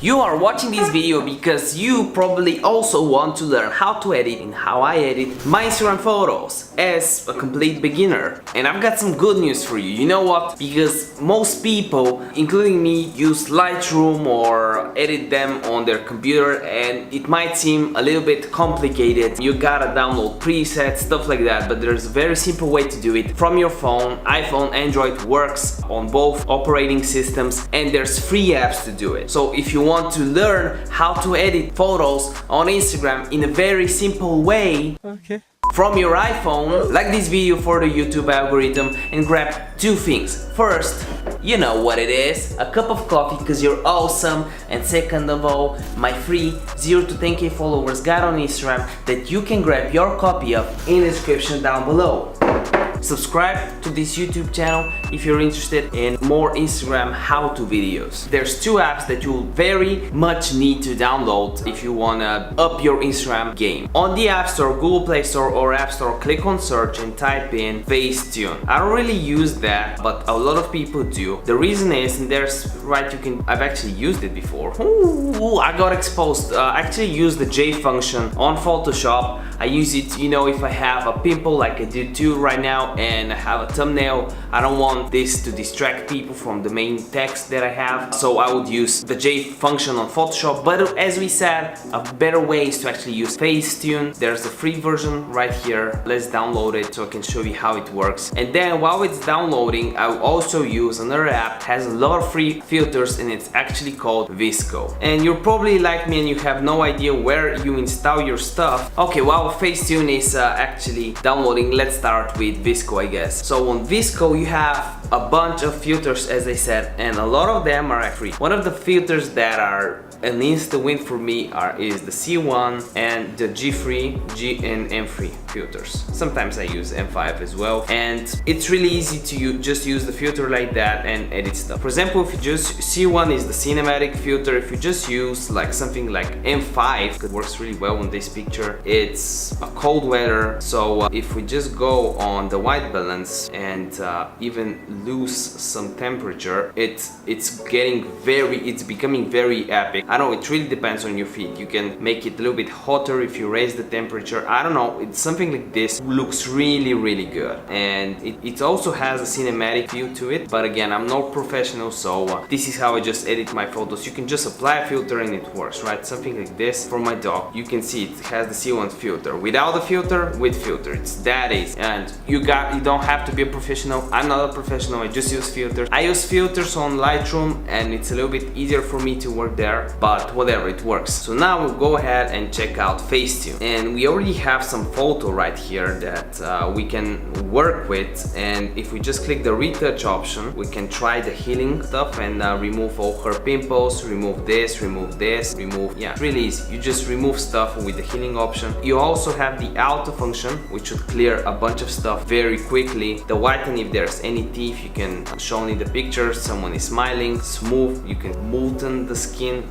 You are watching this video because you probably also want to learn how to edit and how I edit my Instagram photos as a complete beginner. And I've got some good news for you. You know what? Because most people, including me, use Lightroom or edit them on their computer and it might seem a little bit complicated. You gotta download presets, stuff like that, but there's a very simple way to do it from your phone. iPhone, Android works on both operating systems and there's free apps to do it. So if you want to learn how to edit photos on Instagram in a very simple way, from your iPhone, like this video for the YouTube algorithm and grab two things. First, you know what it is, a cup of coffee because you're awesome, and second of all, my free 0 to 10k followers guide on Instagram that you can grab your copy of in the description down below. Subscribe to this YouTube channel if you're interested in more Instagram how-to videos. There's two apps that you'll very much need to download if you wanna up your Instagram game. On the App Store, Google Play Store or App Store, click on search and type in Facetune. I don't really use that, but a lot of people do. The reason is, and there's I've actually used it before. Ooh, I got exposed. I actually use the J function on Photoshop. I use it, you know, if I have a pimple like I do too right now and I have a thumbnail, I don't want this to distract people from the main text that I have, so I would use the J function on Photoshop. But as we said, a better way is to actually use Facetune. There's a free version right here. Let's download it so I can show you how it works. And then while it's downloading, I will also use another app, has a lot of free filters, and it's actually called Visco. And you're probably like me and you have no idea where you install your stuff. Okay, while Facetune is actually downloading, let's start with Visco, I guess. So on Visco you have a bunch of filters, as I said, and a lot of them are free. One of the filters that are an instant win for me is the C1 and the G3, G and M3 filters. Sometimes I use M5 as well, and it's really easy to just use the filter like that and edit stuff. For example, if you just C1 is the cinematic filter, if you just use like something like M5, it works really well on this picture. It's a cold weather, so if we just go on the white balance and even lose some temperature, it's becoming very epic. I know it really depends on your feed. You can make it a little bit hotter if you raise the temperature. I don't know, it's something like this looks really good, and it also has a cinematic feel to it. But again, I'm no professional, so this is how I just edit my photos. You can just apply a filter and it works, right? Something like this for my dog. You can see it has the C1 filter. Without the filter, with filter. It's that easy, and you don't have to be a professional. I'm not a professional. I just use filters. I use filters on Lightroom and it's a little bit easier for me to work there, but whatever, it works. So now we'll go ahead and check out Facetune, and we already have some photo right here that we can work with. And if we just click the retouch option, we can try the healing stuff and remove all her pimples, remove this, yeah, it's really easy. You just remove stuff with the healing option. You also have the auto function, which should clear a bunch of stuff very quickly. The whiten, if there's any teeth, you can show in the picture someone is smiling. Smooth, you can smoothen the skin,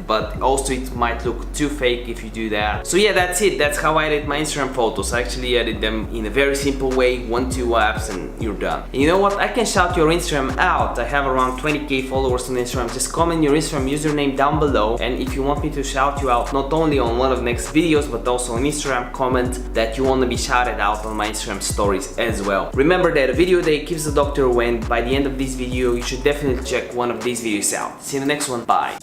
but also it might look too fake if you do that. So yeah, that's it. That's how I edit my Instagram photos. I actually edit them in a very simple way, 1-2 apps, and you're done. And you know what? I can shout your Instagram out. I have around 20k followers on Instagram. Just comment your Instagram username down below, and if you want me to shout you out not only on one of the next videos but also on Instagram, comment that you want to be shouted out on my Instagram stories as well. Remember that a video a day keeps the doctor away, and by the end of this video you should definitely check one of these videos out. See you in the next one. Bye.